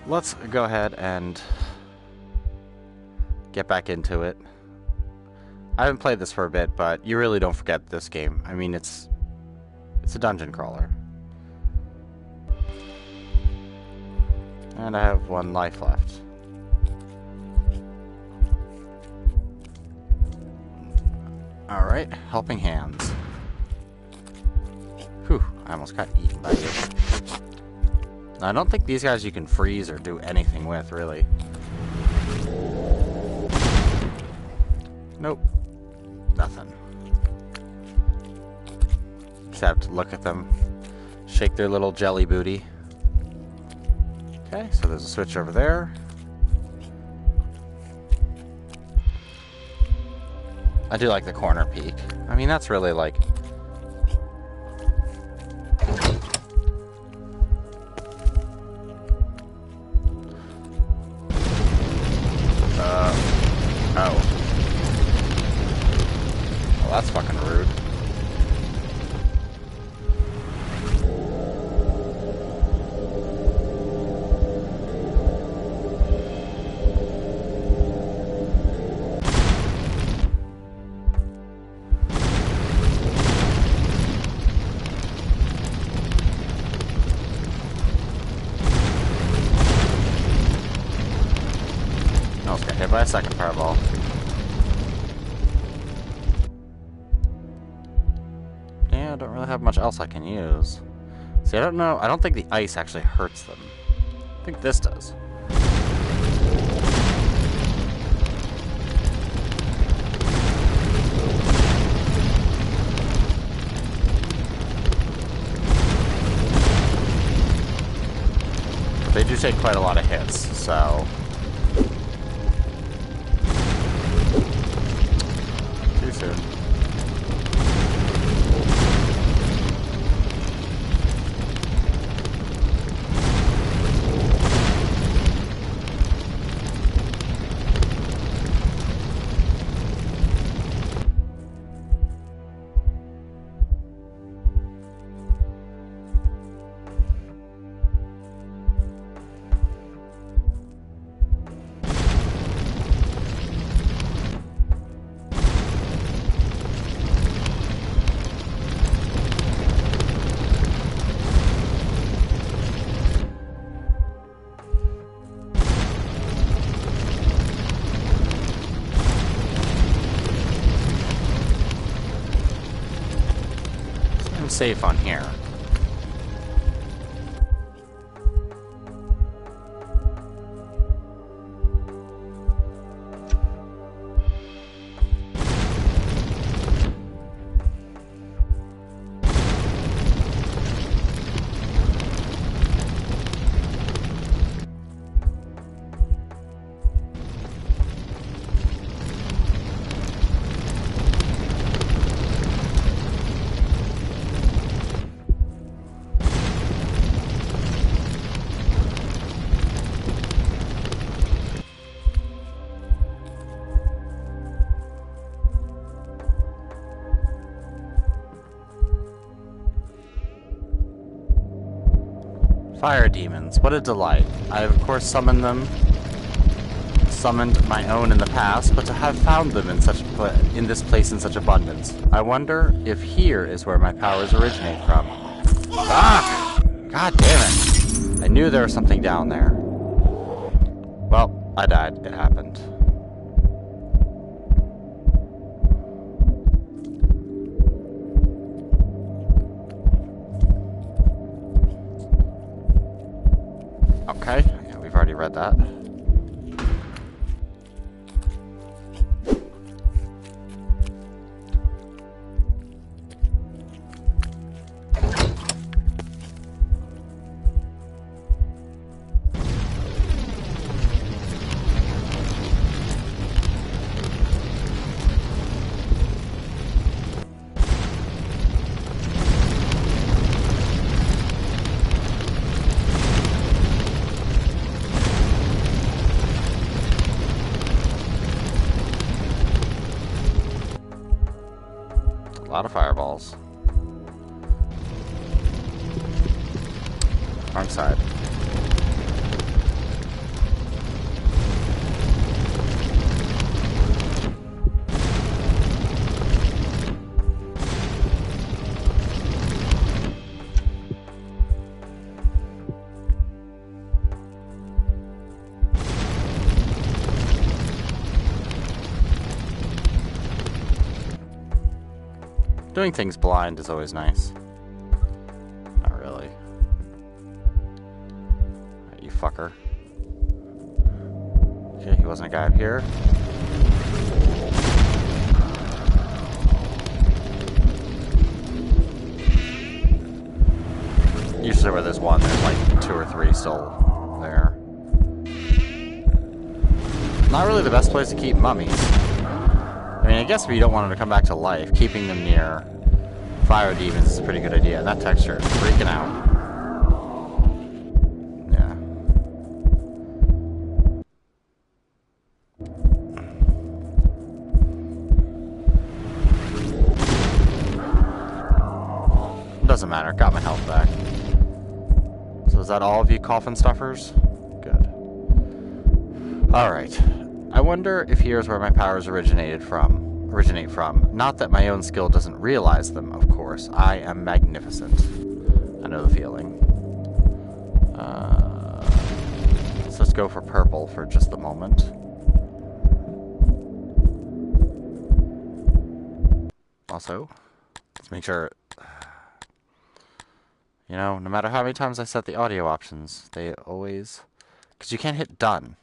let's go ahead and get back into it. I haven't played this for a bit, but you really don't forget this game. I mean, it's a dungeon crawler. And I have 1 life left. Alright, helping hands. Whew, I almost got eaten by you. I don't think these guys you can freeze or do anything with, really. Nope. Nothing. Except look at them. Shake their little jelly booty. Okay, so there's a switch over there. I do like the corner peek. I mean, that's really like... Oh. Well, that's fucking rude. Almost got hit by a second fireball. Yeah, I don't really have much else I can use. See, I don't know. I don't think the ice actually hurts them. I think this does. But they do take quite a lot of hits, so... Too soon. I'm safe on here. Fire demons, what a delight. I have of course summoned them, summoned my own in the past, but to have found them in this place in such abundance, I wonder if here is where my powers originate from. Fuck! God damn it! I knew there was something down there. Well, I died. It happened. Okay, yeah, we've already read that. A lot of fireballs. Wrong side. Doing things blind is always nice. Not really. Right, you fucker. Okay, he wasn't a guy up here. Usually where there's one, there's like 2 or 3 still there. Not really the best place to keep mummies. I mean, I guess if you don't want them to come back to life, keeping them near fire demons is a pretty good idea. That texture is freaking out. Yeah. Doesn't matter. Got my health back. So is that all of you coffin stuffers? Good. Alright. I wonder if here's where my powers originate from. Not that my own skill doesn't realize them, of course. I am magnificent. I know the feeling. So let's go for purple for just the moment. Also, let's make sure... You know, no matter how many times I set the audio options, they always... Because you can't hit done.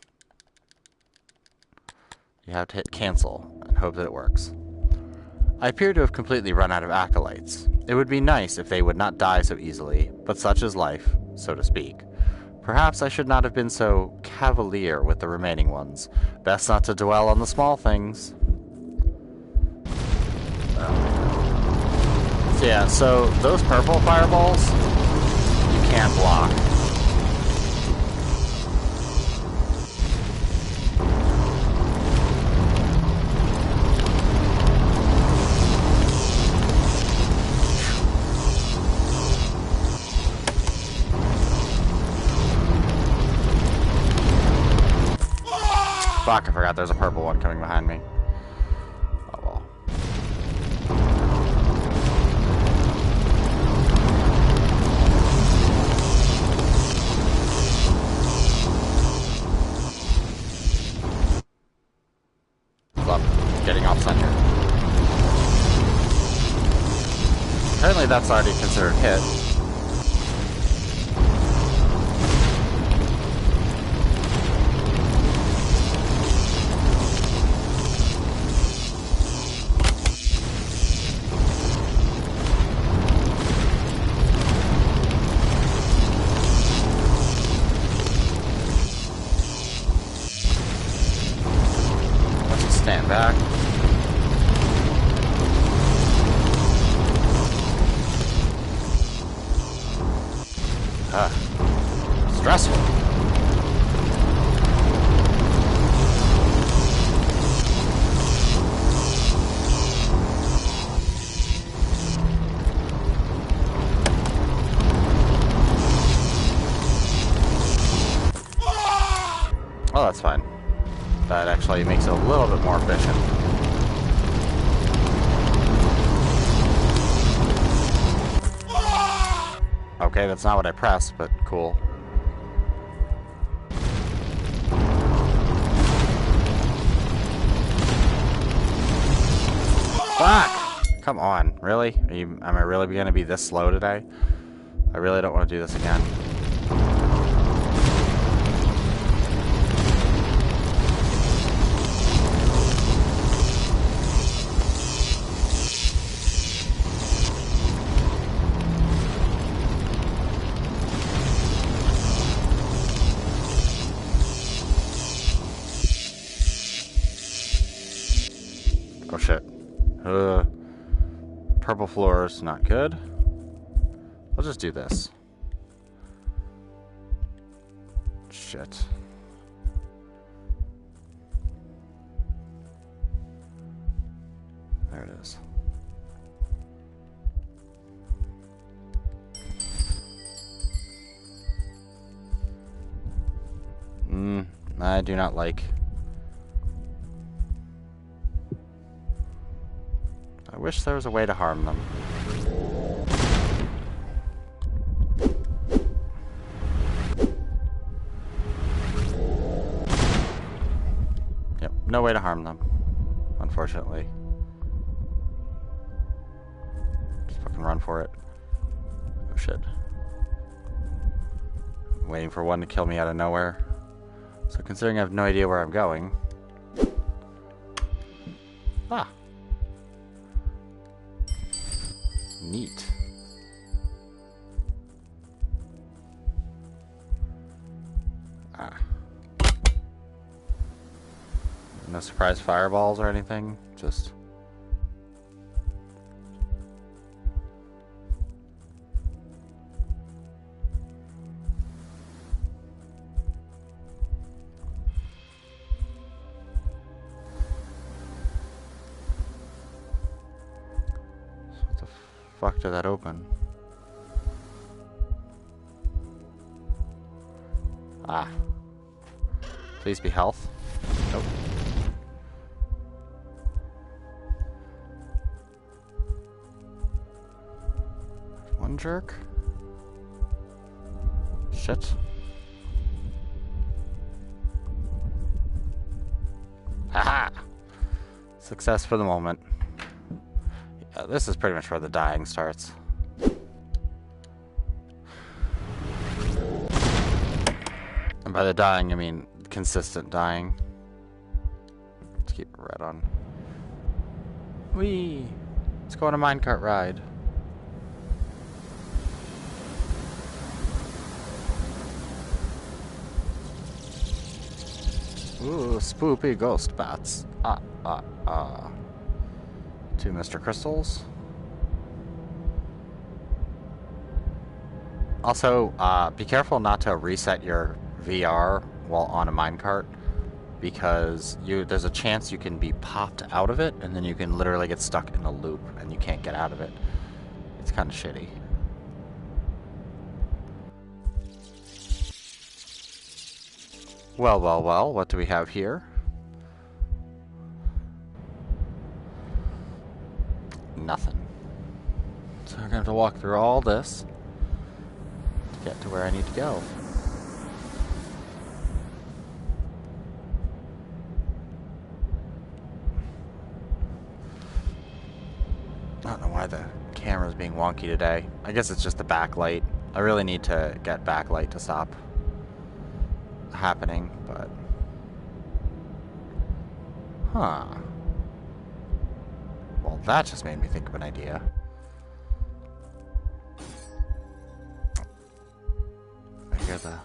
You have to hit cancel and hope that it works. I appear to have completely run out of acolytes. It would be nice if they would not die so easily, but such is life, so to speak. Perhaps I should not have been so cavalier with the remaining ones. Best not to dwell on the small things. So yeah, so those purple fireballs, you can't block. Fuck, I forgot there's a purple one coming behind me. Oh well. What's up? Getting off center. Apparently that's already considered hit. Stand back. Stressful. Oh, that's fine. That actually makes it a little bit more efficient. Okay, that's not what I pressed, but cool. Fuck! Come on, really? Am I really gonna be this slow today? I really don't want to do this again. Oh shit. Purple floors, not good. I'll just do this. Shit. There it is. I do not like. I wish there was a way to harm them. Yep, no way to harm them, unfortunately. and run for it. Oh shit. I'm waiting for one to kill me out of nowhere. So considering I have no idea where I'm going... Ah. Neat. Ah. No surprise fireballs or anything? Just... Fuck did that open? Ah. Please be health. Nope. One jerk. Shit. Haha! Success for the moment. This is pretty much where the dying starts. And by the dying, I mean consistent dying. Let's keep it red on. Whee! Let's go on a minecart ride. Ooh, spoopy ghost bats. Two Mr. Crystals. Also, be careful not to reset your VR while on a minecart, because there's a chance you can be popped out of it, and then you can literally get stuck in a loop, and you can't get out of it. It's kind of shitty. Well, well, well, what do we have here? Nothing. So we're gonna have to walk through all this to get to where I need to go. I don't know why the camera's being wonky today. I guess it's just the backlight. I really need to get backlight to stop happening, but... Huh. Well, that just made me think of an idea. I hear the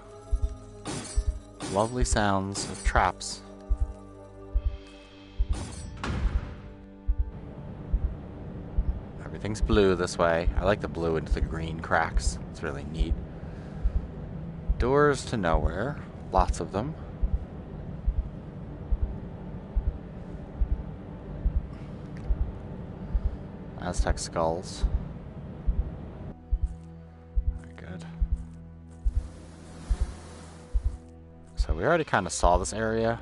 lovely sounds of traps. Everything's blue this way. I like the blue into the green cracks. It's really neat. Doors to nowhere. Lots of them. Aztec skulls. Very good. So we already kind of saw this area.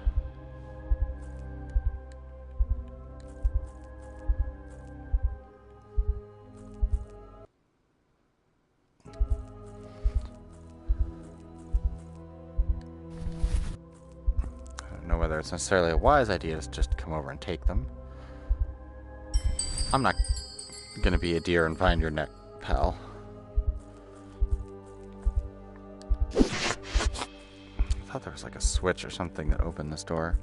I don't know whether it's necessarily a wise idea to just come over and take them. I'm not gonna be a deer and find your neck, pal. I thought there was like a switch or something that opened this door.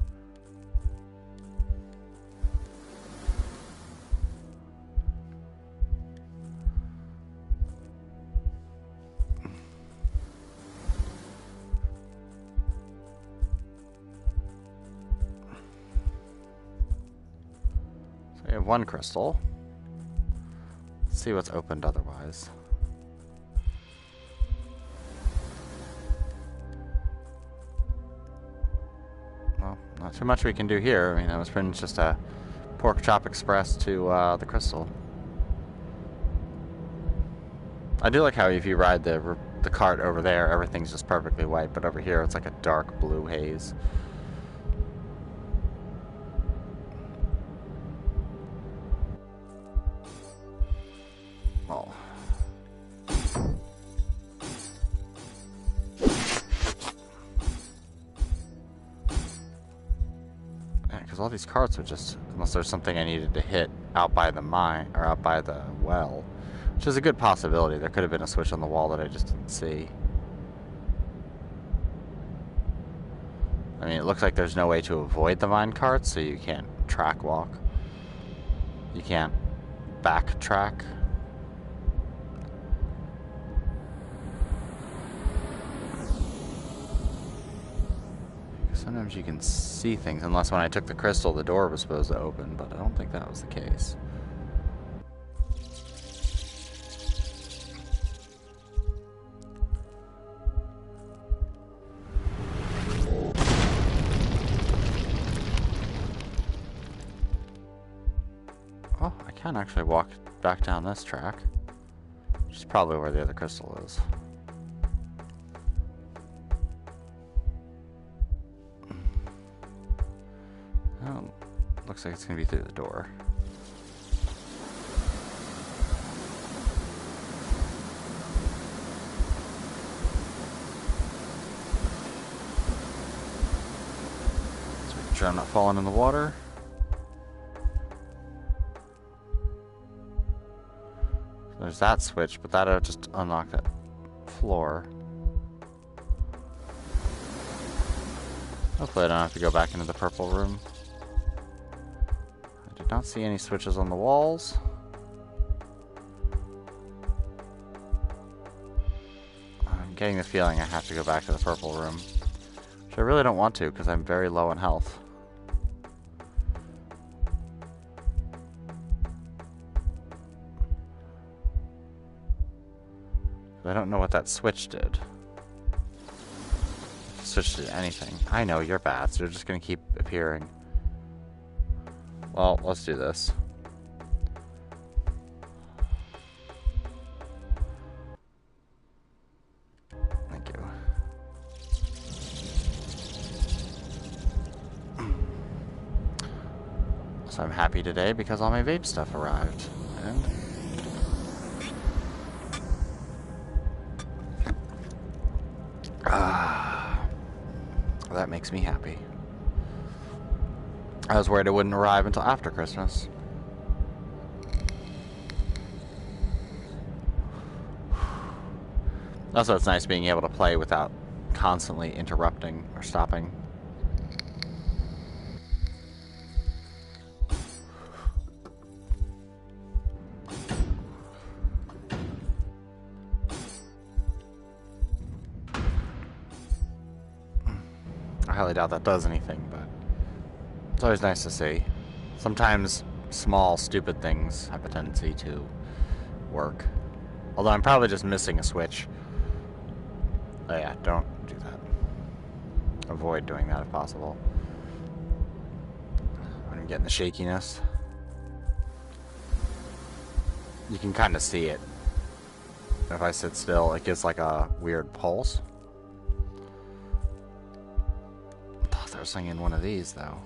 So we have one crystal. Let's see what's opened otherwise. Well, not too much we can do here. I mean, that was pretty much just a pork chop express to the crystal. I do like how if you ride the cart over there, everything's just perfectly white, but over here it's like a dark blue haze. Oh. Yeah, because all these carts are just, unless there's something I needed to hit out by the mine, or out by the well, Which is a good possibility. There could have been a switch on the wall that I just didn't see. I mean, it looks like there's no way to avoid the mine carts, so you can't track walk. You can't backtrack. Sometimes you can see things, unless when I took the crystal, the door was supposed to open, but I don't think that was the case. Oh, I can actually walk back down this track, which is probably where the other crystal is. Oh, looks like it's going to be through the door. Let's make sure I'm not falling in the water. There's that switch, but that'll just unlock that floor. Hopefully I don't have to go back into the purple room. I did not see any switches on the walls. I'm getting the feeling I have to go back to the purple room. Which I really don't want to, because I'm very low in health. I don't know what that switch did. Switch did anything. I know, you're bad, so you're just gonna keep appearing. Well, let's do this. Thank you. So I'm happy today because all my vape stuff arrived. And that makes me happy. I was worried it wouldn't arrive until after Christmas. Also, it's nice being able to play without constantly interrupting or stopping. I highly doubt that does anything, but it's always nice to see. Sometimes small, stupid things have a tendency to work. Although I'm probably just missing a switch. Oh yeah, don't do that. Avoid doing that if possible. When I'm getting the shakiness. You can kind of see it. If I sit still, it gives like a weird pulse. They're singing one of these though.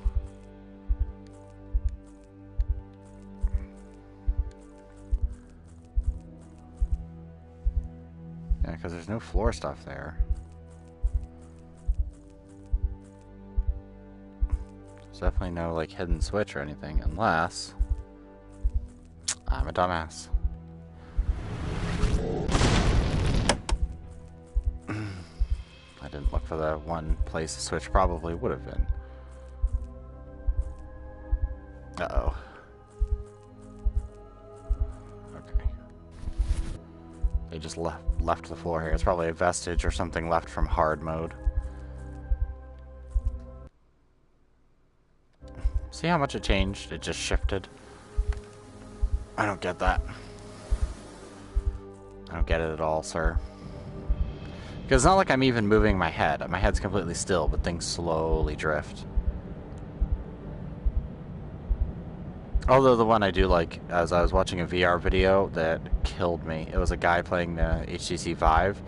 Yeah, because there's no floor stuff there. There's definitely no like hidden switch or anything, unless I'm a dumbass. I didn't look for the one place the switch probably would have been. Uh-oh. Okay. They just left the floor here. It's probably a vestige or something left from hard mode. See how much it changed? It just shifted. I don't get that. I don't get it at all, sir. Because it's not like I'm even moving my head. My head's completely still, but things slowly drift. Although the one I do like, as I was watching a VR video that killed me, it was a guy playing the HTC Vive,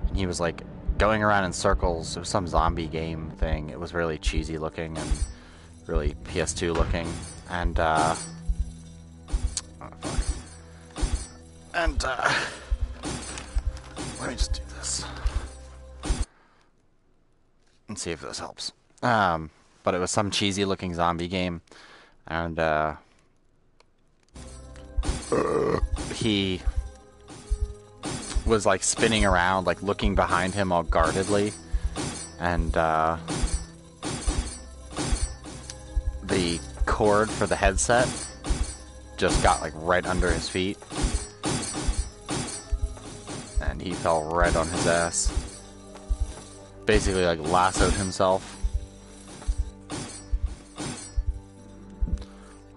and he was like going around in circles. It was some zombie game thing. It was really cheesy looking and really PS2 looking. And, oh, fuck. And, let me just do this. And see if this helps. But it was some cheesy looking zombie game, and he was like spinning around, like looking behind him all guardedly, and the cord for the headset just got like right under his feet, and he fell right on his ass. Basically like lassoed himself.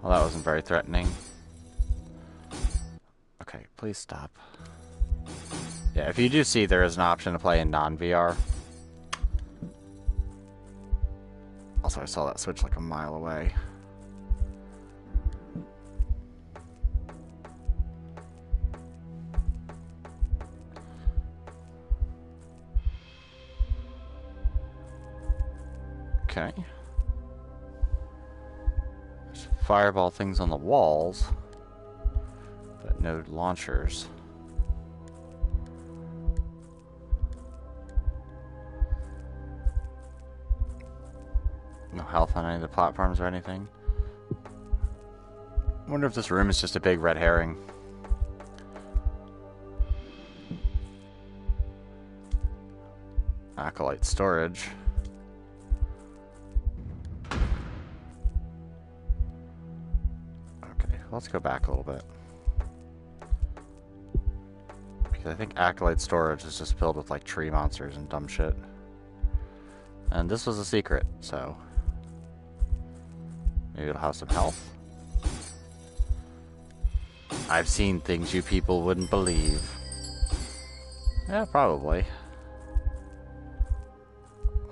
Well, that wasn't very threatening. Okay, please stop. Yeah, if you do see there is an option to play in non-VR. Also, I saw that switch like a mile away. Okay. There's fireball things on the walls, but no launchers. No health on any of the platforms or anything. I wonder if this room is just a big red herring. Acolyte storage. Okay, let's go back a little bit. Because I think Acolyte storage is just filled with like tree monsters and dumb shit. And this was a secret, so maybe it'll have some health. I've seen things you people wouldn't believe. Yeah, probably.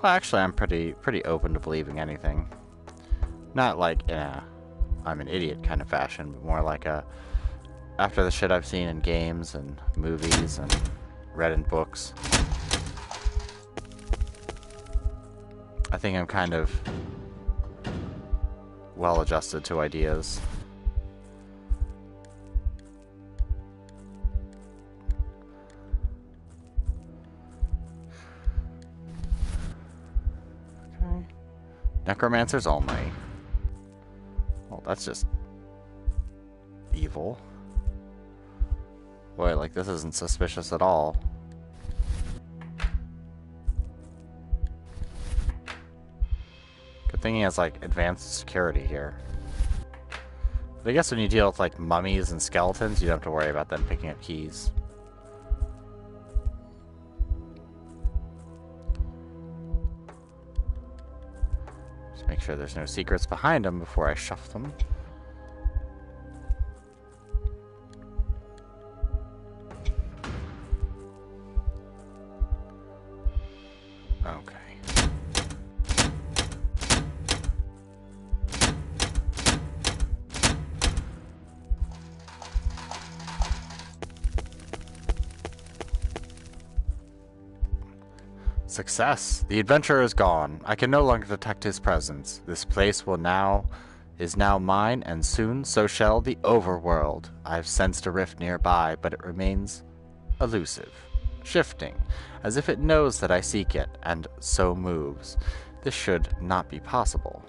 Well, actually, I'm pretty open to believing anything. Not like in a I'm an idiot kind of fashion, but more like a after the shit I've seen in games and movies and read in books. I think I'm kind of well adjusted to ideas. Okay. Necromancers only. Well, that's just evil. Boy, like this isn't suspicious at all. Good thing he has like advanced security here. But I guess when you deal with like mummies and skeletons, you don't have to worry about them picking up keys. Just make sure there's no secrets behind them before I shuff them. Okay. Success. The adventurer is gone. I can no longer detect his presence. This place is now mine, and soon so shall the overworld. I've sensed a rift nearby, but it remains elusive, shifting, as if it knows that I seek it, and so moves. This should not be possible.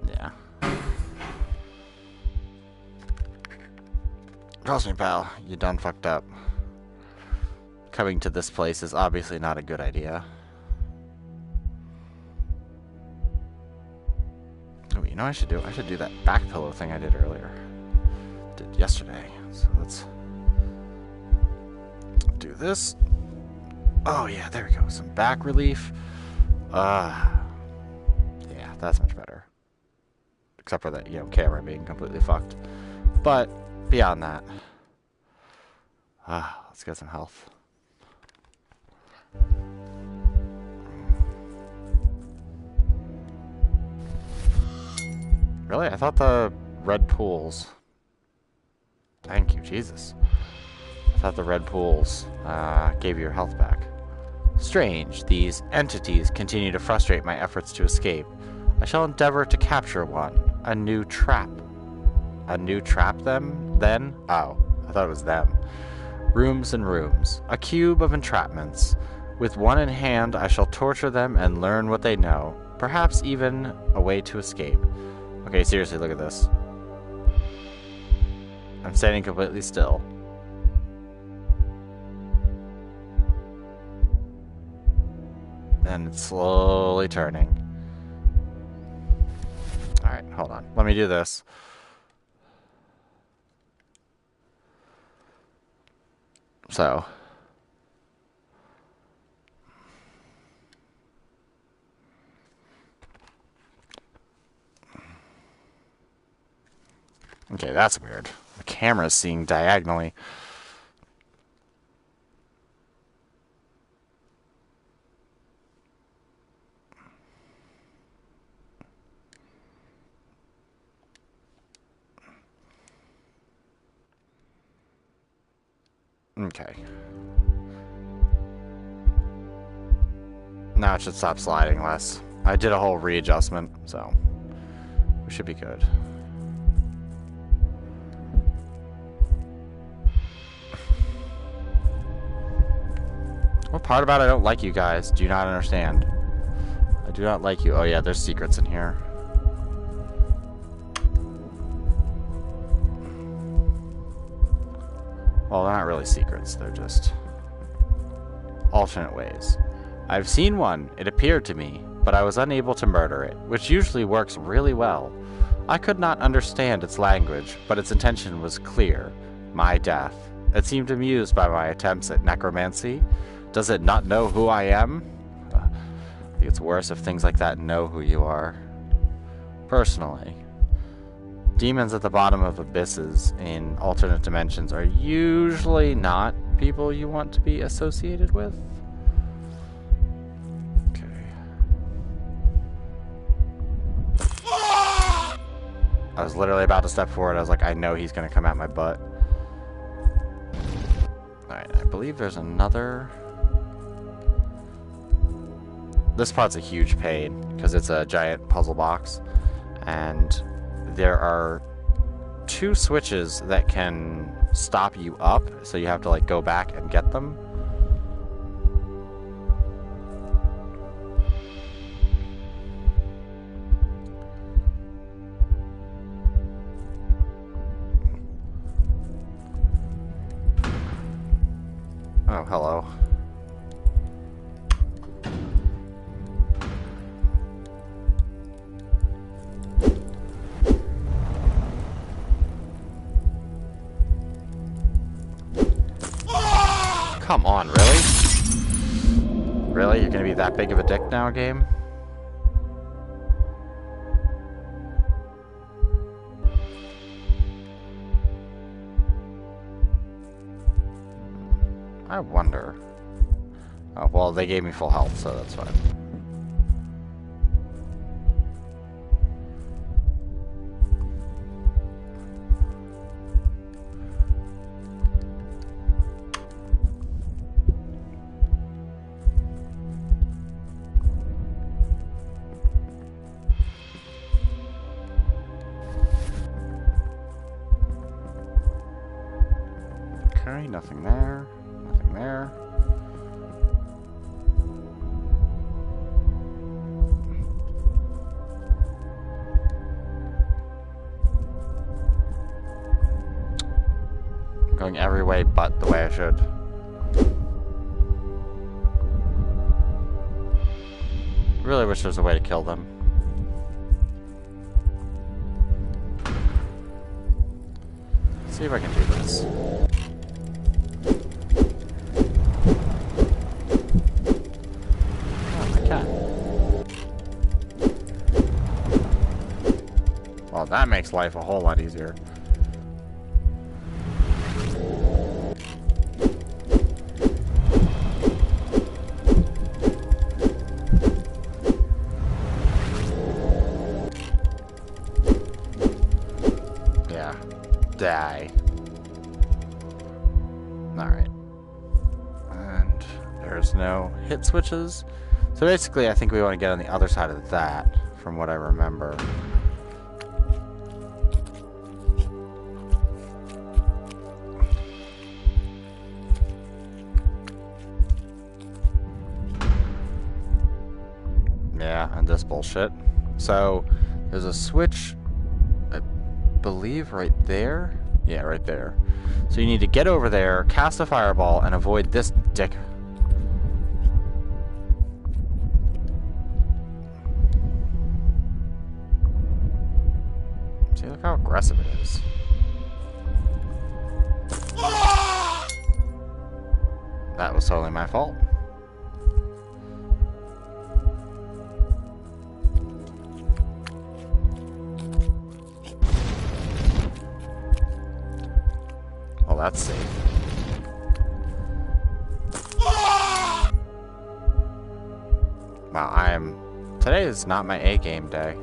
Yeah. Trust me, pal, you done fucked up. Coming to this place is obviously not a good idea. Oh, you know what I should do? I should do that back pillow thing I did earlier. Did yesterday. So let's do this. Oh yeah, there we go. Some back relief. Yeah, that's much better. Except for that, camera being completely fucked. But beyond that, let's get some health. Really? I thought the red pools... Thank you, Jesus. I thought the red pools gave you your health back. Strange, these entities continue to frustrate my efforts to escape. I shall endeavor to capture one. A new trap. A new trap then? Oh, I thought it was them. Rooms and rooms. A cube of entrapments. With one in hand, I shall torture them and learn what they know. Perhaps even a way to escape. Okay, seriously, look at this. I'm standing completely still. and it's slowly turning. Alright, hold on. Let me do this. So. Okay, that's weird. The camera's seeing diagonally. Okay. Now it should stop sliding less. I did a whole readjustment, so we should be good. What part about I don't like you guys? Do you not understand? I do not like you. Oh yeah, there's secrets in here. Well, they're not really secrets. They're just alternate ways. I've seen one, it appeared to me, but I was unable to murder it, which usually works really well. I could not understand its language, but its intention was clear. My death. It seemed amused by my attempts at necromancy. Does it not know who I am? I think it's worse if things like that know who you are. Personally, demons at the bottom of abysses in alternate dimensions are usually not people you want to be associated with. I was literally about to step forward. I was like, I know he's going to come at my butt. Alright, I believe there's another... This part's a huge pain, because it's a giant puzzle box. And there are 2 switches that can stop you up, so you have to, like, go back and get them. Oh, hello. Come on, really? Really? You're gonna be that big of a dick now, game? I wonder. Oh, well, they gave me full health, so that's fine. Okay, nothing there. Nothing there. I'm going every way but the way I should. Really wish there was a way to kill them. Let's see if I can do this. Well, that makes life a whole lot easier. Yeah. Die. Alright. And there's no hit switches. So basically, I think we want to get on the other side of that, from what I remember. Yeah, and this bullshit. So, there's a switch, I believe, right there? Yeah, right there. So you need to get over there, cast a fireball, and avoid this dick. See, look how aggressive it is. That was totally my fault. Well, that's safe. Wow, today is not my A game day.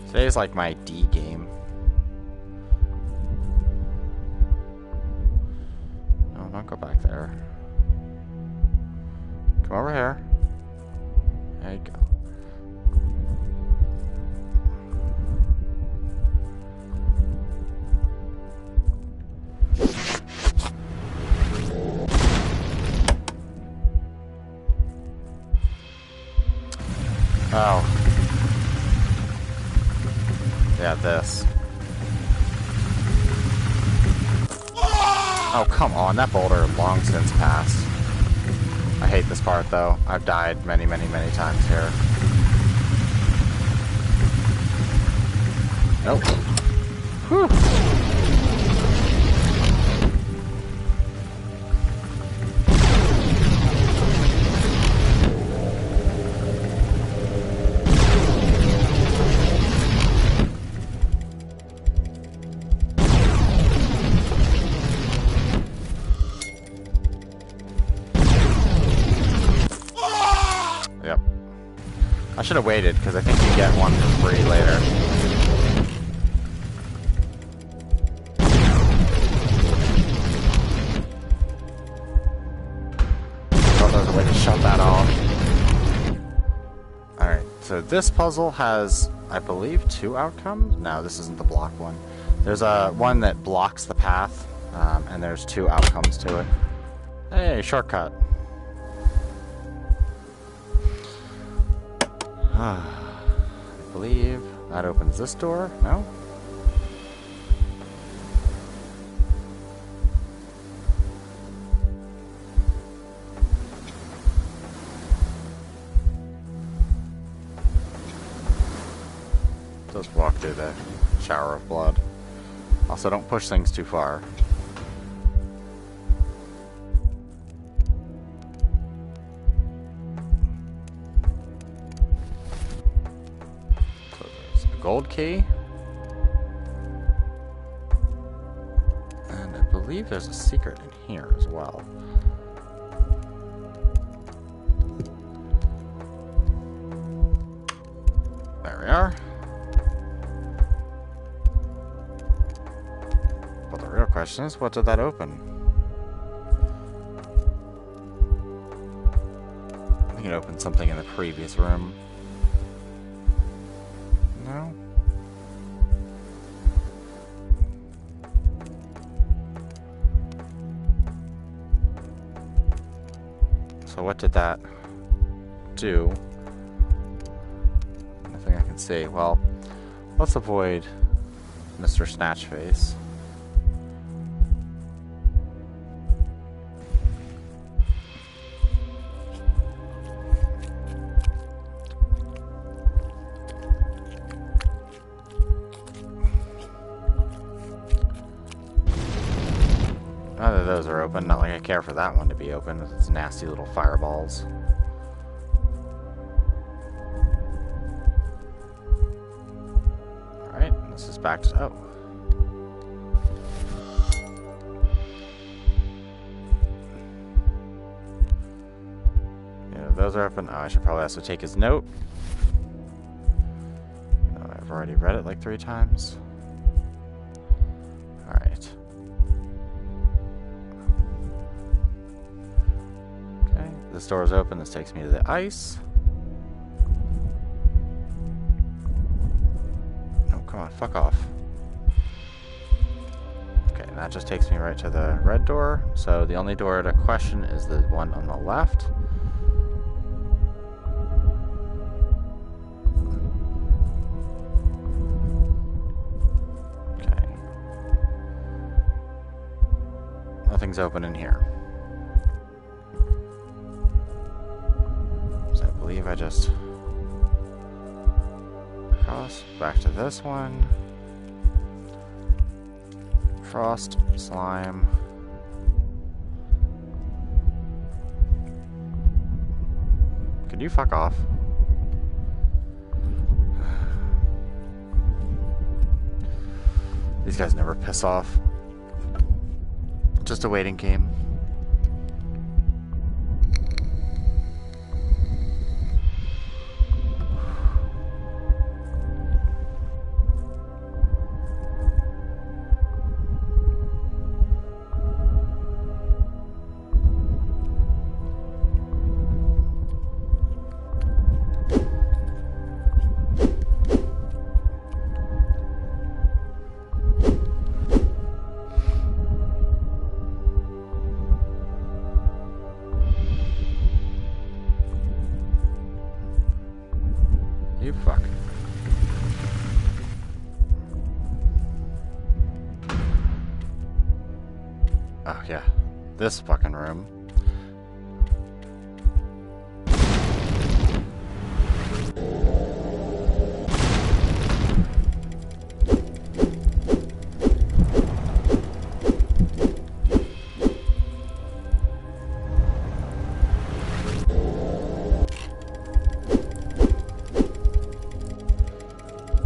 Today is like my D game. No, don't go back there. Come over here. There you go. Oh. Yeah, this. Oh, come on. That boulder long since passed. I hate this part, though. I've died many, many, many times here. Nope. Whew. I should have waited, because I think you get one for free later. Oh, there's a way to shut that off. Alright, so this puzzle has, I believe, 2 outcomes? No, this isn't the block one. There's one that blocks the path, and there's 2 outcomes to it. Hey, shortcut. I believe that opens this door. No? Just walk through the shower of blood. Also, don't push things too far. Gold key. And I believe there's a secret in here as well. There we are. But the real question is, what did that open? I think it opened something in the previous room. No? So what did that do? Nothing I can see. Well, let's avoid Mr. Snatchface. None of those are open. Not like I care for that one to be open with its nasty little fireballs. Alright, this is back to... oh. Yeah, those are open. Oh, I should probably also take his note. No, I've already read it like 3 times. Alright. This door is open. This takes me to the ice. Oh, come on, fuck off. Okay, and that just takes me right to the red door. So the only door to question is the one on the left. Okay. Nothing's open in here. I believe I just cross back to this one. Frost, slime. Could you fuck off? These guys never piss off. Just a waiting game. You fuck. Oh, yeah. This fucking room.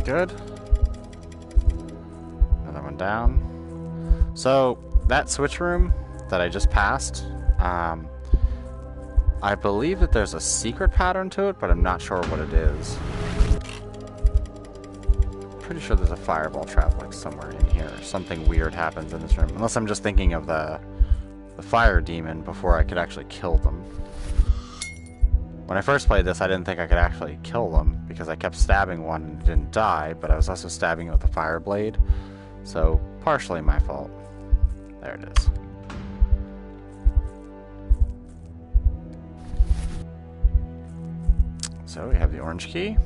Good. Another one down. So, that switch room that I just passed, I believe that there's a secret pattern to it, but I'm not sure what it is. Pretty sure there's a fireball trap like somewhere in here. Something weird happens in this room. Unless I'm just thinking of the fire demon before I could actually kill them. When I first played this, I didn't think I could actually kill them because I kept stabbing one and it didn't die, but I was also stabbing it with a fire blade. So, partially my fault. There it is. So, we have the orange key.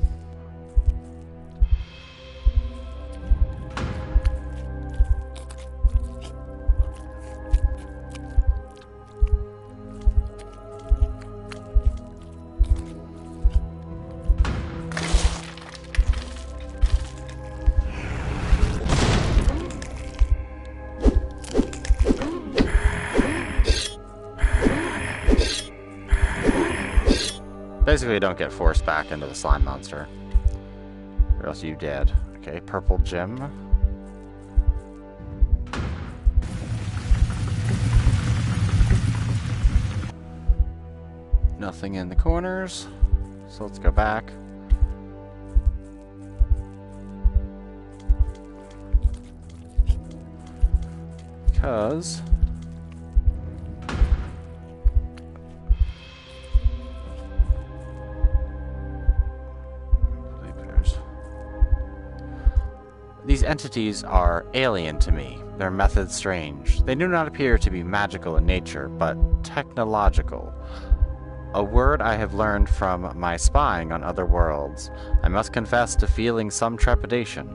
Basically, you don't get forced back into the slime monster. Or else you dead. Okay, purple gem. Nothing in the corners. So let's go back. Because... these entities are alien to me, their methods strange. They do not appear to be magical in nature, but technological. A word I have learned from my spying on other worlds. I must confess to feeling some trepidation.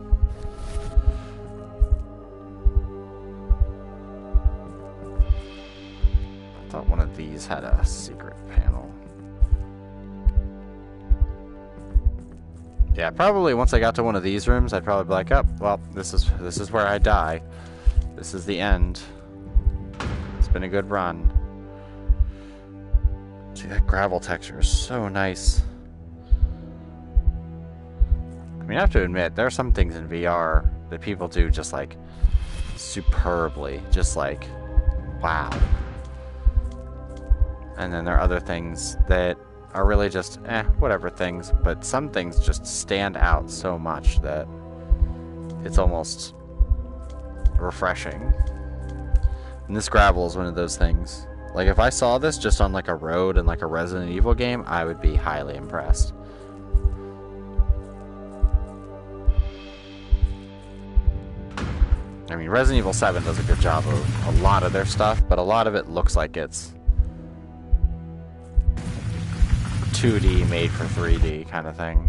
I thought one of these had a secret panel. Yeah, probably once I got to one of these rooms, I'd probably be like, oh, well, this is where I die. This is the end. It's been a good run. See, that gravel texture is so nice. I mean, I have to admit, there are some things in VR that people do just, like, superbly. Just, like, wow. And then there are other things that are really just, whatever things, but some things just stand out so much that it's almost refreshing. And this gravel is one of those things. Like, if I saw this just on, like, a road in, like, a Resident Evil game, I would be highly impressed. I mean, Resident Evil 7 does a good job of a lot of their stuff, but a lot of it looks like it's 2D made for 3D kind of thing.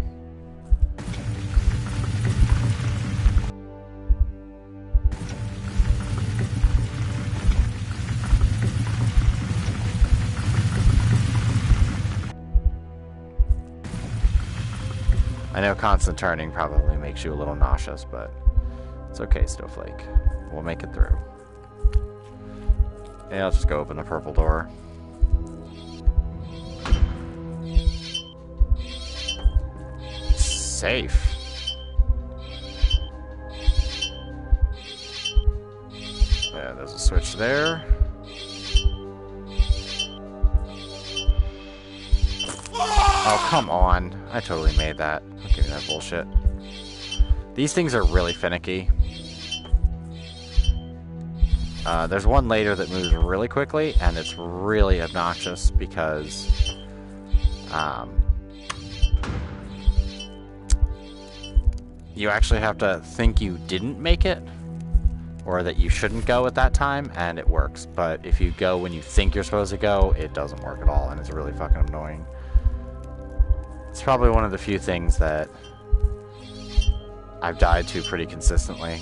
I know constant turning probably makes you a little nauseous, but It's okay, Snowflake. We'll make it through. Yeah, I'll just go open the purple door. Safe. Yeah, there's a switch there. Oh, come on. I totally made that. Don't give me that bullshit. These things are really finicky. There's one later that moves really quickly, and it's really obnoxious because you actually have to think you didn't make it, or that you shouldn't go at that time, and it works. But if you go when you think you're supposed to go, it doesn't work at all, and it's really fucking annoying. It's probably one of the few things that I've died to pretty consistently.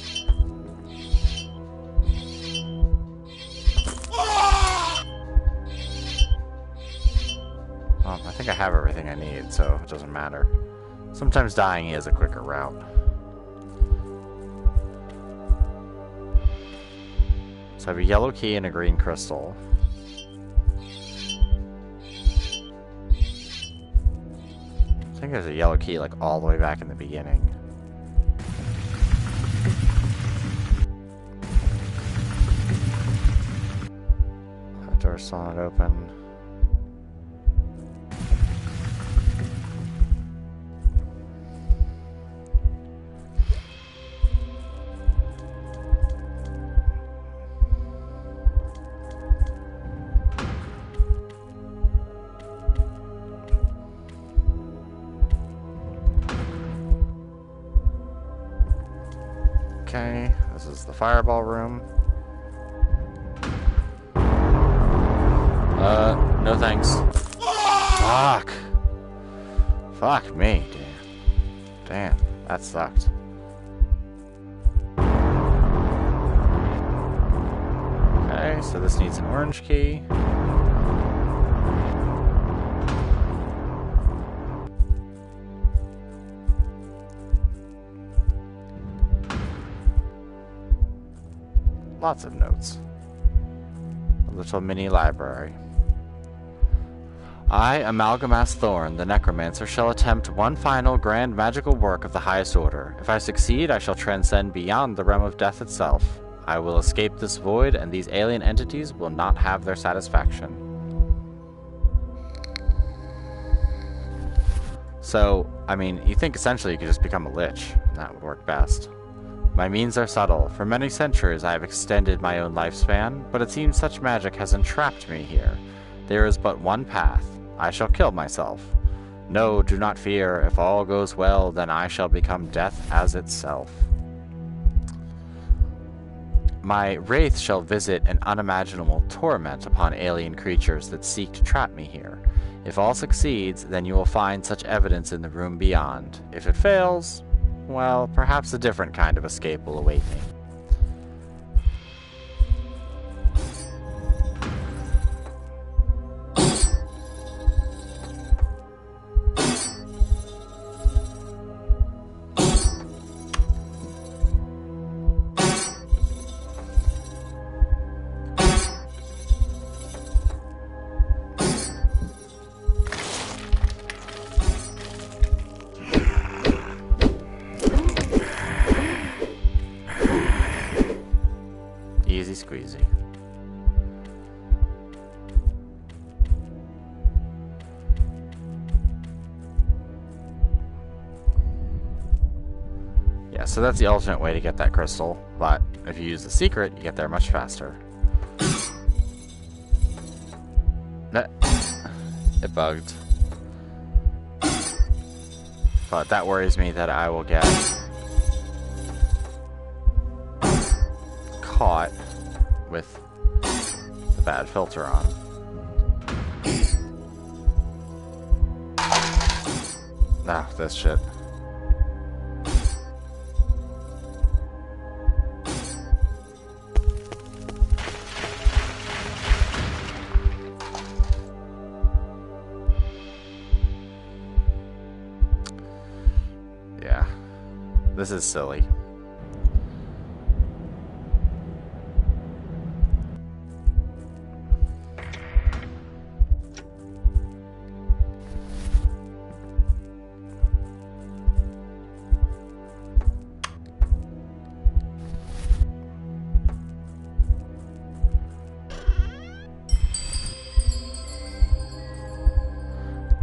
Well, I think I have everything I need, so it doesn't matter. Sometimes dying is a quicker route. So I have a yellow key and a green crystal. I think there's a yellow key like all the way back in the beginning. That door's still not open. Okay, this is the fireball room. No thanks. Fuck. Fuck me, dude. Damn, that sucked. Okay, so this needs an orange key. Lots of notes. A little mini library. I, Amalgamass Thorn, the Necromancer, shall attempt one final grand magical work of the highest order. If I succeed, I shall transcend beyond the realm of death itself. I will escape this void, and these alien entities will not have their satisfaction. So, I mean, you think essentially you could just become a lich, and that would work best. My means are subtle. For many centuries I have extended my own lifespan, but it seems such magic has entrapped me here. There is but one path. I shall kill myself. No, do not fear. If all goes well, then I shall become death as itself. My wraith shall visit an unimaginable torment upon alien creatures that seek to trap me here. If all succeeds, then you will find such evidence in the room beyond. If it fails, well, perhaps a different kind of escape will await me. Easy squeezy. Yeah, so that's the alternate way to get that crystal, but if you use the secret, you get there much faster. It bugged. But that worries me that I will get caught with the bad filter on. Ah, this shit. Yeah, this is silly.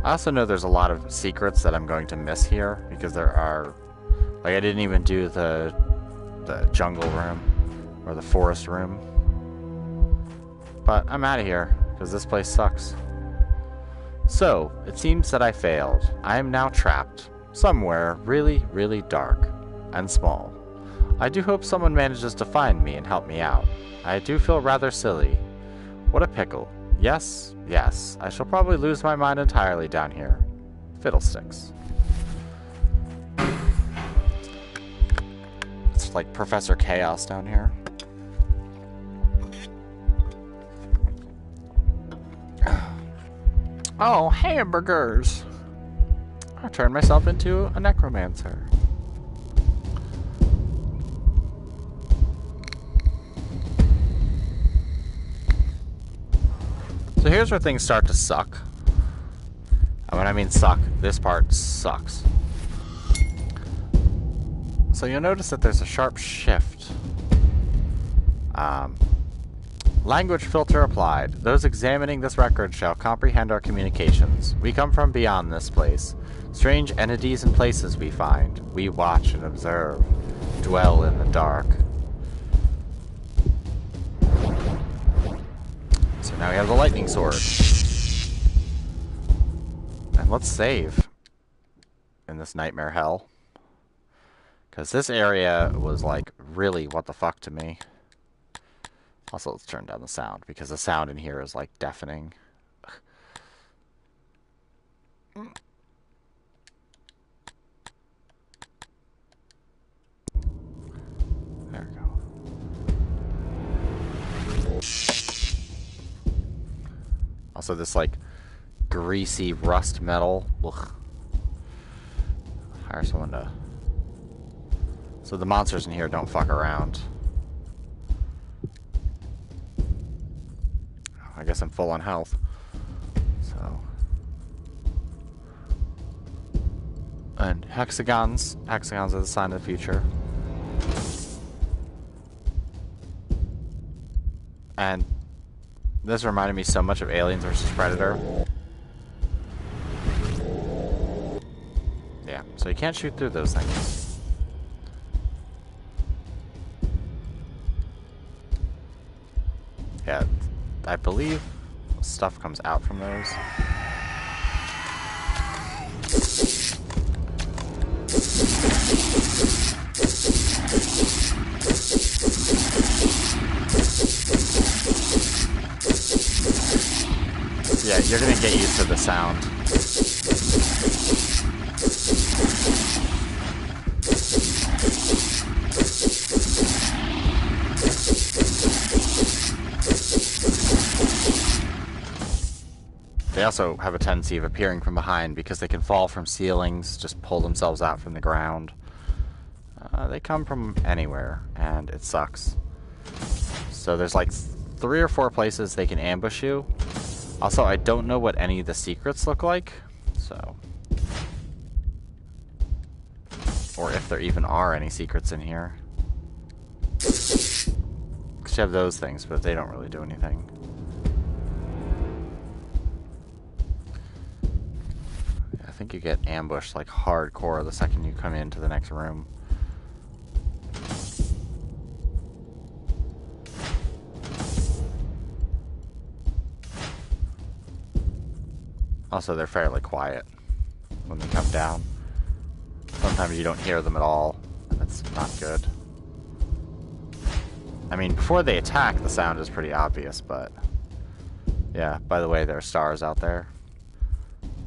I also know there's a lot of secrets that I'm going to miss here, because there are... Like, I didn't even do the jungle room, or the forest room. But I'm out of here, because this place sucks. So, it seems that I failed. I am now trapped, somewhere really, really dark and small. I do hope someone manages to find me and help me out. I do feel rather silly. What a pickle. Yes, yes, I shall probably lose my mind entirely down here. Fiddlesticks. It's like Professor Chaos down here. Oh, hamburgers! I turned myself into a necromancer. So here's where things start to suck. And when I mean suck, this part sucks. So you'll notice that there's a sharp shift. Language filter applied. Those examining this record shall comprehend our communications. We come from beyond this place. Strange entities and places we find. We watch and observe. Dwell in the dark. So now we have the lightning sword. And let's save in this nightmare hell. Because this area was like really what the fuck to me. Also, let's turn down the sound, because the sound in here is, like, deafening. There we go. Also, this, like, greasy rust metal. Ugh. Hire someone to... So the monsters in here don't fuck around. I guess I'm full on health. So. And hexagons. Hexagons are the sign of the future. And this reminded me so much of Aliens vs. Predator. Yeah, so you can't shoot through those things. Yeah. I believe stuff comes out from those. Yeah, you're gonna get used to the sound. They also have a tendency of appearing from behind because they can fall from ceilings, just pull themselves out from the ground. They come from anywhere, and it sucks. So there's like 3 or 4 places they can ambush you. Also, I don't know what any of the secrets look like, so... Or if there even are any secrets in here. Because you have those things, but they don't really do anything. I think you get ambushed like hardcore the second you come into the next room. Also, they're fairly quiet when they come down. Sometimes you don't hear them at all, and it's not good. I mean, before they attack, the sound is pretty obvious, but... Yeah, by the way, there are stars out there.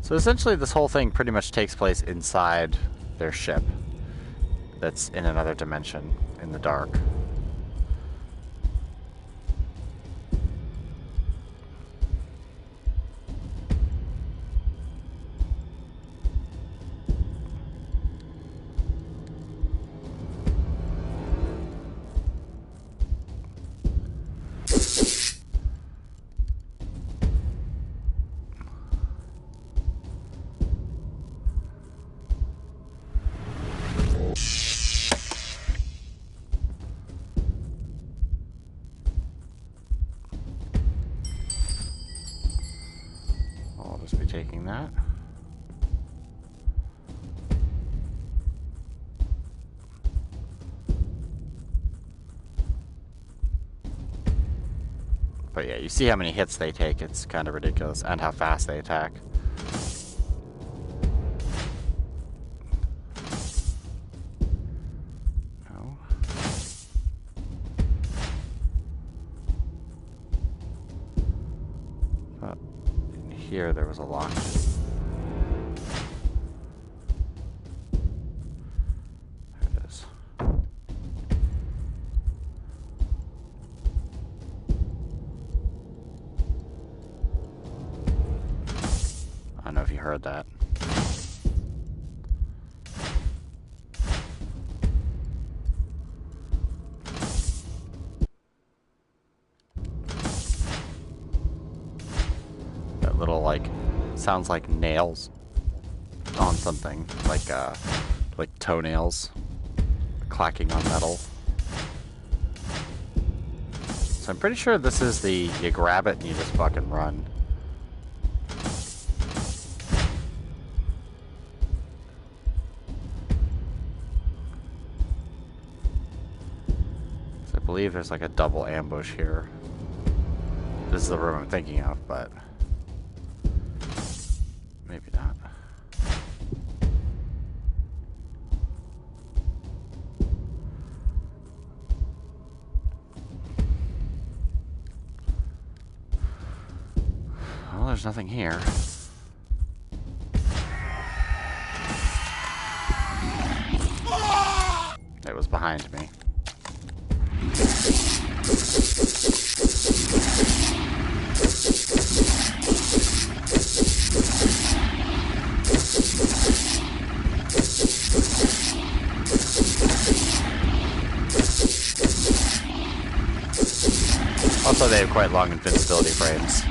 So essentially, this whole thing pretty much takes place inside their ship that's in another dimension, in the dark. But yeah, you see how many hits they take. It's kind of ridiculous. And how fast they attack. No. But in here there was a lock. There it is. I don't know if you heard that. That little, like, sounds like nails on something, like toenails clacking on metal. So I'm pretty sure this is the, you grab it and you just fucking run. So I believe there's like a double ambush here. This is the room I'm thinking of, but maybe not. Well, there's nothing here. It was behind me. Also, they have quite long invincibility frames.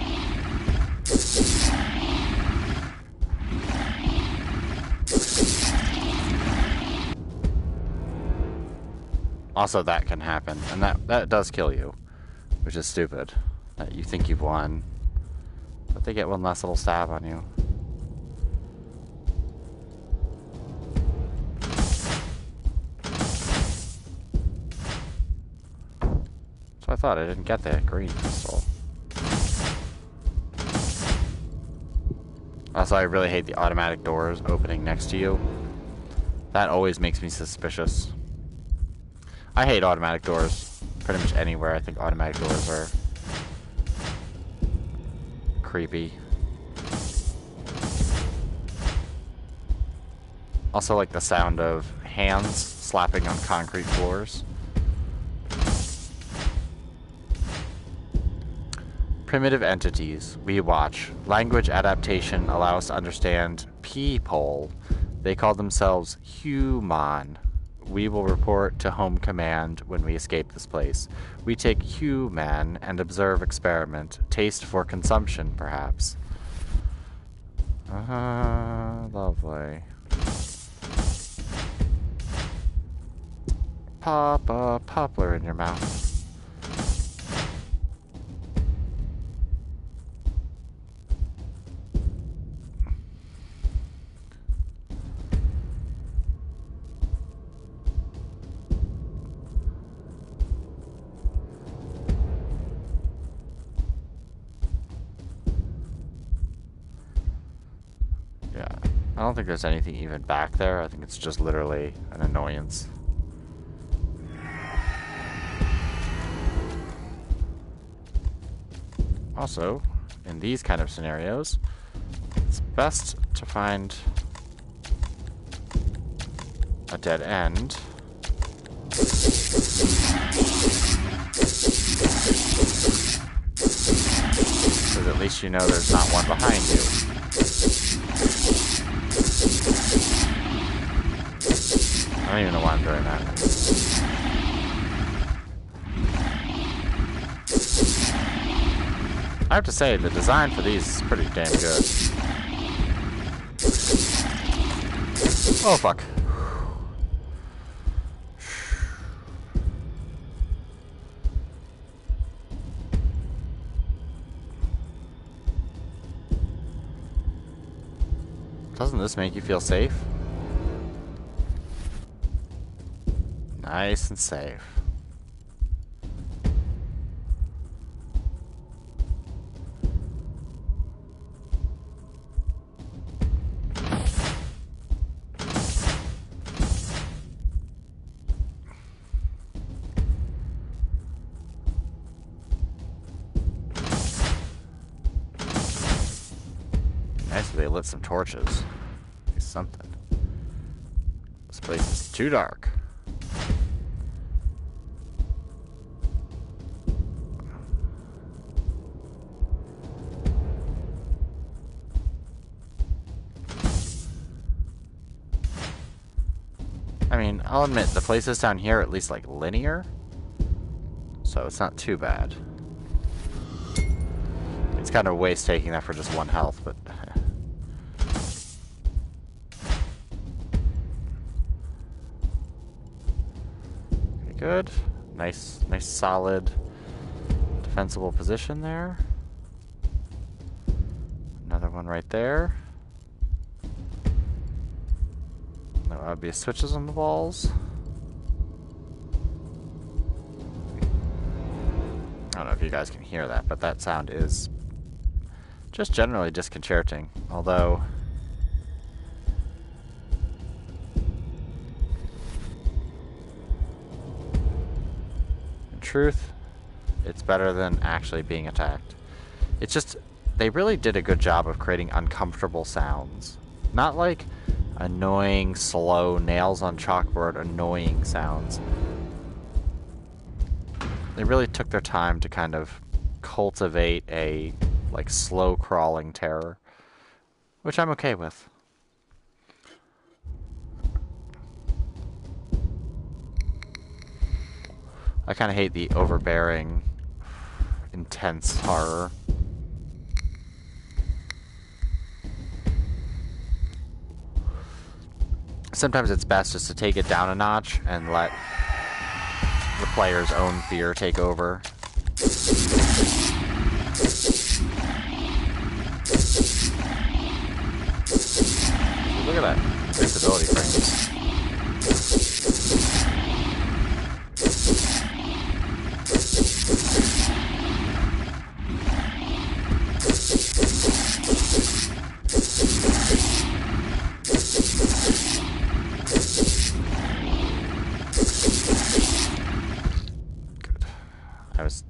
Also, that can happen, and that does kill you, which is stupid. That you think you've won, but they get one last little stab on you. So I thought I didn't get the green pistol. Also, I really hate the automatic doors opening next to you. That always makes me suspicious. I hate automatic doors pretty much anywhere. I think automatic doors are creepy. Also like the sound of hands slapping on concrete floors. Primitive entities. We watch. Language adaptation allows us to understand people. They call themselves human. We will report to Home Command when we escape this place. We take human and observe experiment. Taste for consumption, perhaps. Lovely. Pop a poplar in your mouth. I don't think there's anything even back there. I think it's just literally an annoyance. Also, in these kind of scenarios, it's best to find a dead end. Because at least you know there's not one behind you. I don't even know why I'm doing that. I have to say, the design for these is pretty damn good. Oh, fuck. Doesn't this make you feel safe? Nice and safe. they lit some torches. Something. This place is too dark. I mean, I'll admit, the places down here are at least, like, linear. So it's not too bad. It's kind of a waste taking that for just 1 health, but... Okay, good. Nice solid, defensible position there. Another one right there. There would be switches on the walls. I don't know if you guys can hear that, but that sound is just generally disconcerting. Although, in truth, it's better than actually being attacked. It's just, they really did a good job of creating uncomfortable sounds. Not like annoying, slow, nails on chalkboard, annoying sounds. They really took their time to kind of cultivate a, like, slow crawling terror, which I'm okay with. I kind of hate the overbearing, intense horror. Sometimes it's best just to take it down a notch and let the player's own fear take over. Look at that invincibility frames.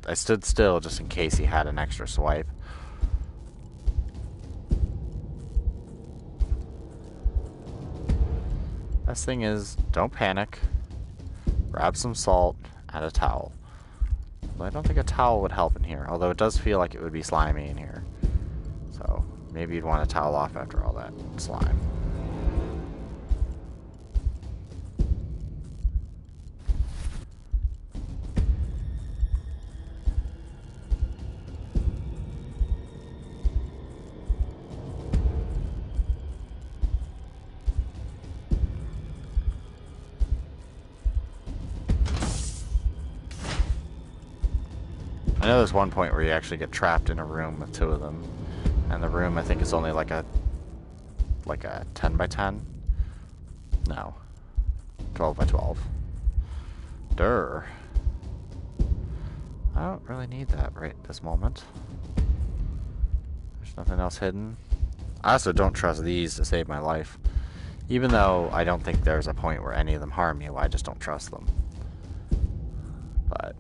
I stood still just in case he had an extra swipe. Best thing is, don't panic. Grab some salt and a towel. But I don't think a towel would help in here, although it does feel like it would be slimy in here. So maybe you'd want to towel off after all that slime. I know there's one point where you actually get trapped in a room with 2 of them, and the room I think is only like a 10 by 10. No, 12 by 12. Durr. I don't really need that right this moment. There's nothing else hidden. I also don't trust these to save my life, even though I don't think there's a point where any of them harm you. I just don't trust them. But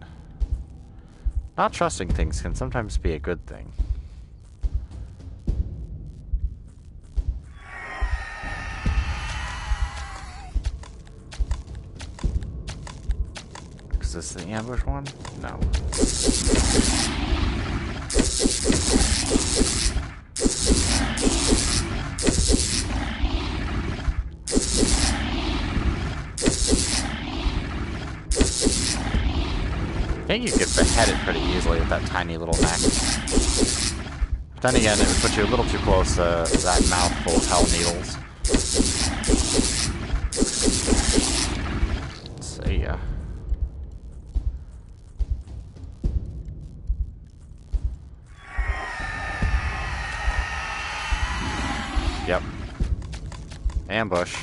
not trusting things can sometimes be a good thing. Is this the ambush one? No. I think you get beheaded pretty easily with that tiny little neck. But then again, it would put you a little too close to that mouth full of hell needles. See ya. Yep. Ambush.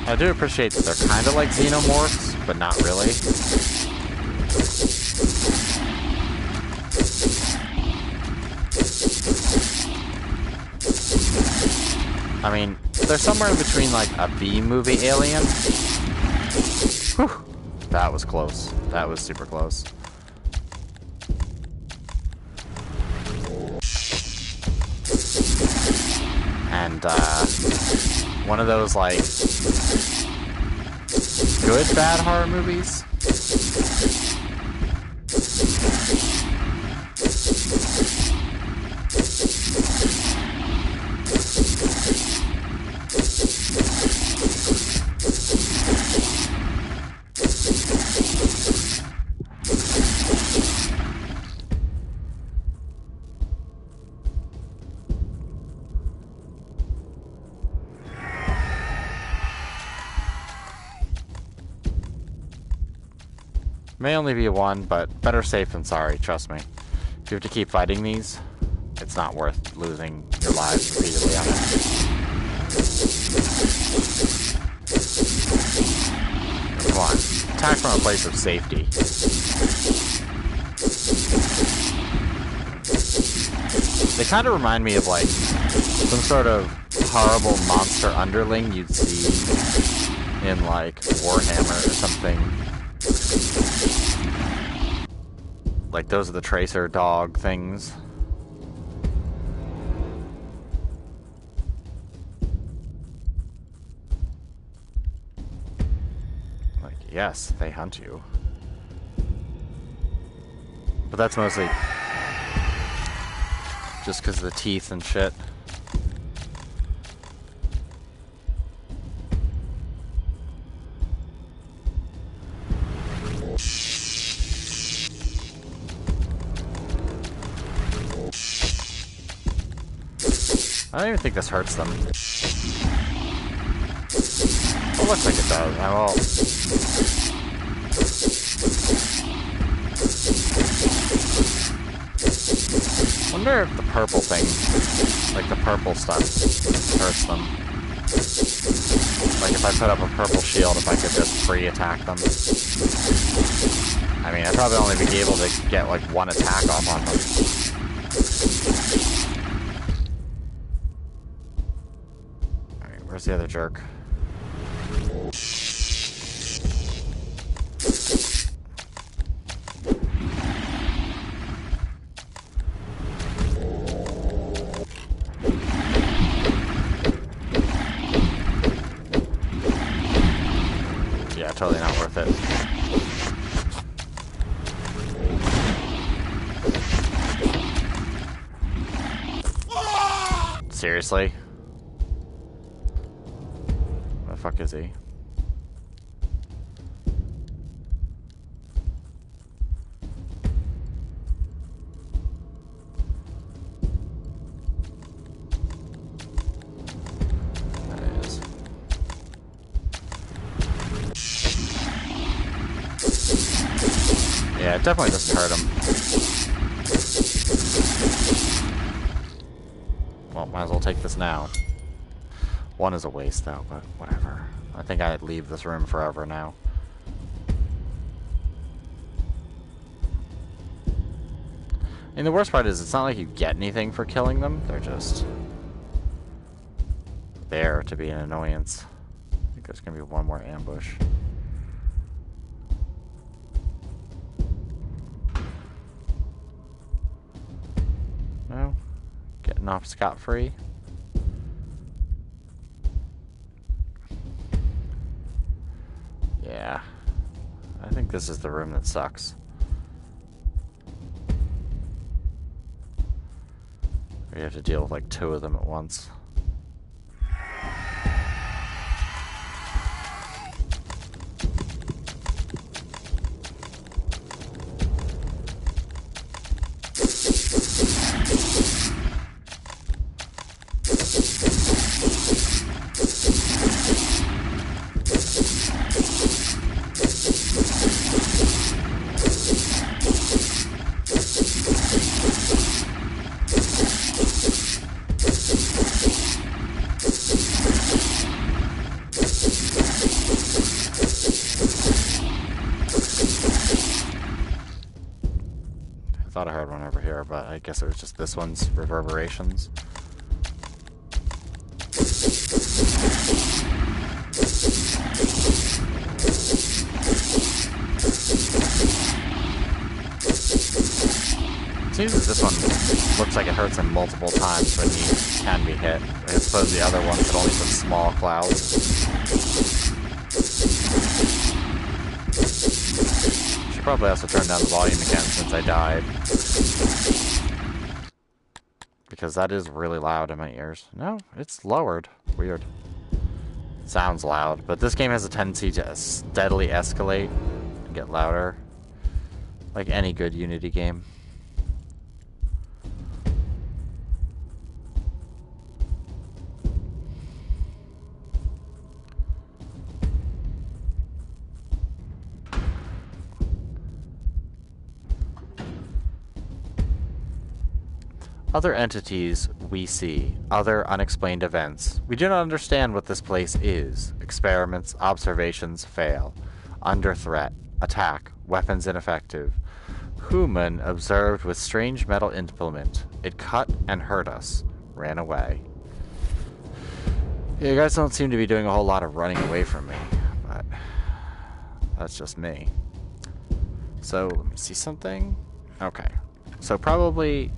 I do appreciate that they're kind of like xenomorphs, but not really. I mean, they're somewhere in between like a B-movie alien Whew. That was close. That was super close. And, one of those, like, good bad horror movies. May only be one, but better safe than sorry, trust me. If you have to keep fighting these, it's not worth losing your lives repeatedly on it. Come on, attack from a place of safety. They kind of remind me of, like, some sort of horrible monster underling you'd see in, like, Warhammer or something. Like, those are the tracer dog things. Like, yes, they hunt you. But that's mostly just because of the teeth and shit. I don't even think this hurts them. It looks like it does. I will. Wonder if the purple thing, like the purple stuff, hurts them. Like if I put up a purple shield, if I could just free attack them. I mean, I'd probably only be able to get like one attack off on them. Where's the other jerk? Yeah, totally not worth it. Seriously? Where the fuck is he? Yeah, it definitely doesn't hurt him. Well, might as well take this now. One is a waste, though, but whatever. I think I'd leave this room forever now. And the worst part is, it's not like you get anything for killing them. They're just there to be an annoyance. I think there's going to be one more ambush. No? Getting off scot-free? Yeah. I think this is the room that sucks. We have to deal with like 2 of them at once. I thought I heard one over here, but I guess it was just this one's reverberations. seems that this one looks like it hurts him multiple times when he can be hit. I suppose the other one could only put small clouds. Should probably also turn down the volume again since I died. Because that is really loud in my ears. No, it's lowered. Weird. It sounds loud, but this game has a tendency to steadily escalate and get louder. Like any good Unity game. Other entities we see, other unexplained events. We do not understand what this place is. Experiments, observations fail. Under threat. Attack. Weapons ineffective. Human observed with strange metal implement. It cut and hurt us. Ran away. Yeah, you guys don't seem to be doing a whole lot of running away from me, but that's just me. So, let me see something. Okay. So probably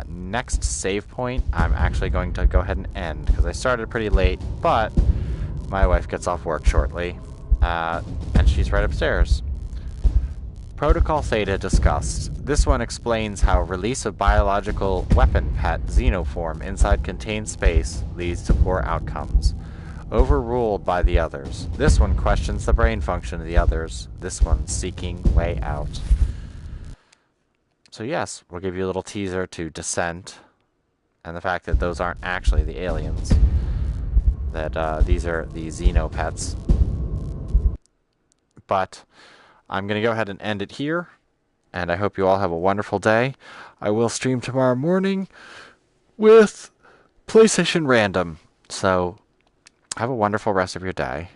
next save point, I'm actually going to go ahead and end, because I started pretty late, but my wife gets off work shortly, and she's right upstairs. Protocol Theta discussed. This one explains how release of biological weapon pet xenoform inside contained space leads to poor outcomes. Overruled by the others. This one questions the brain function of the others. This one seeking way out. So yes, we'll give you a little teaser to Descent, and the fact that those aren't actually the aliens. That these are the Xenopets. But I'm going to go ahead and end it here, and I hope you all have a wonderful day. I will stream tomorrow morning with PlayStation Random, so have a wonderful rest of your day.